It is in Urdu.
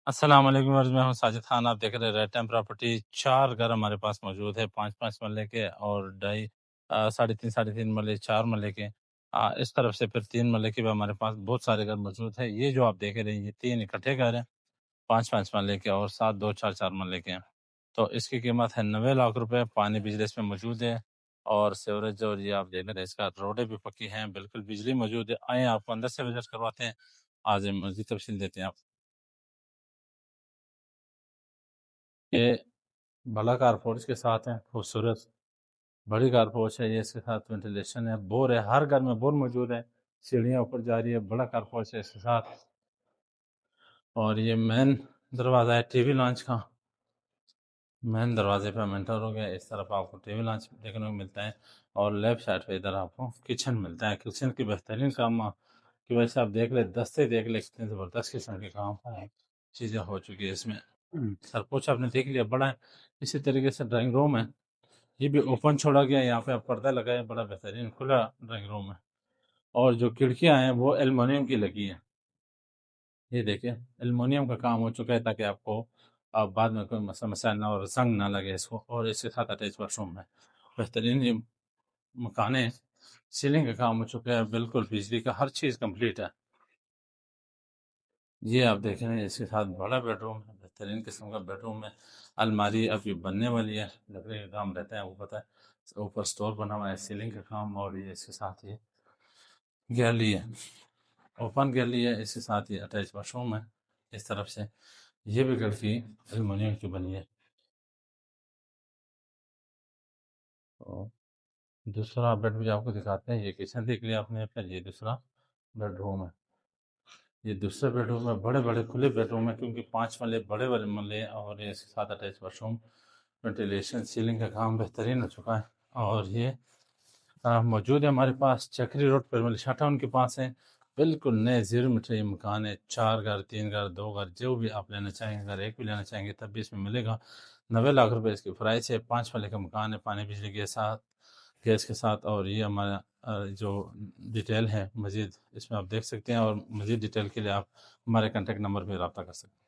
السلام علیکم ورز، میں ہوں ساجد خان. آپ دیکھ رہے ریڈ ٹائم پراپرٹی. 4 گھر ہمارے پاس موجود ہے، 5 مرلے کے اور 3.5 مرلے 4 مرلے کے. اس طرف سے پھر 3 مرلے کے بھی ہمارے پاس بہت سارے گھر موجود ہیں. یہ جو آپ دیکھ رہے ہیں یہ 3 اکٹھے گھر ہیں، 5 مرلے کے اور 7 2 4 مرلے کے ہیں. تو اس کی قیمت ہے 90 لاکھ روپے. پانی بجلی اس میں موجود ہے اور سیوریج اور یہ آپ دیکھ رہے ہیں اس کا روڈیں بھی پکی ہیں، بالکل بجلی موجود ہے. آئیں آپ کو اندر سے وزٹ کرواتے ہیں، آج مزید تفصیل دیتے ہیں. آپ یہ بڑا کار پورچ کے ساتھ ہیں، خوبصورت بڑی کار پورچ ہے. یہ اس کے ساتھ وینٹیلیشن ہے، بور ہے، ہر گھر میں بور موجود ہے. سیڑھیاں اوپر جا رہی ہے، بڑا کار پورچ ہے اس کے ساتھ. اور یہ مین دروازہ ہے ٹی وی لانچ کا. مین دروازے پہ ہم انٹر ہو گئے. اس طرف آپ کو ٹی وی لانچ دیکھنے کو ملتا ہے اور لیفٹ سائڈ پہ ادھر آپ کو کچن ملتا ہے. کچن کی بہترین کام کی وجہ سے آپ دیکھ لیں، دستے دیکھ لیں کتنے زبردست قسم کے کام چیزیں ہو چکی ہے اس میں. سرپوچھ آپ نے دیکھ لیا، بڑا ہے. اسی طریقے سے ڈرائنگ روم ہے، یہ بھی اوپن چھوڑا گیا. یہاں پہ آپ پردہ لگائے، بڑا بہترین کھلا ڈرائنگ روم ہے. اور جو کھڑکیاں ہیں وہ ایلومینیم کی لگی ہیں. یہ دیکھیں ایلومینیم کا کام ہو چکا ہے تاکہ آپ کو بعد میں کوئی مسائل نہ اور زنگ نہ لگے اس کو. اور اس کے ساتھ اٹیچ واش روم ہے. بہترین یہ مکان ہے. سیلنگ کا کام ہو چکا ہے، بالکل بجلی کا ہر چیز کمپلیٹ ہے. یہ آپ دیکھ رہے ہیں اس کے ساتھ بڑا بیڈ روم ہے، بہترین قسم کا بیڈ روم ہے. الماری ابھی بننے والی ہے، لکڑی کا کام رہتا ہے وہ پتہ ہے. اوپر سٹور بنا ہوا ہے، سیلنگ کا کام. اور یہ اس کے ساتھ یہ گیلری ہے، اوپن گیلری ہے. اس کے ساتھ یہ اٹیچ واش روم ہے. اس طرف سے یہ بھی کڑکی ایلومینیم کی بنی ہے. تو دوسرا بیڈ بھی آپ کو دکھاتے ہیں. یہ کچن دیکھ لیا آپ نے، پھر یہ دوسرا بیڈ روم ہے. یہ دوسرے بیڈ روم میں بڑے بڑے کھلے بیڈ روم ہیں کیونکہ 5 مرلے بڑے بڑے مرلے. اور اس کے ساتھ attach washroom, ventilation, ceiling کا کام بہترین ہو چکا ہے. اور یہ موجود ہے ہمارے پاس چکری روڈ پر ملی شاٹا کے پاس ہے. بالکل نئے زیرو میٹر یہ مکان ہے. 4 گھر، 3 گھر، 2 گھر، جو بھی آپ لینا چاہیں گے، اگر ایک بھی لینا چاہیں گے تب بھی اس میں ملے گا. 90 لاکھ روپے اس کی پرائس ہے. 5 مرلے کا مکان ہے، پانی بجلی کے ساتھ، گیس کے ساتھ. اور یہ ہمارا جو ڈیٹیل ہے مزید اس میں آپ دیکھ سکتے ہیں. اور مزید ڈیٹیل کے لیے آپ ہمارے کانٹیکٹ نمبر پہ رابطہ کر سکتے ہیں.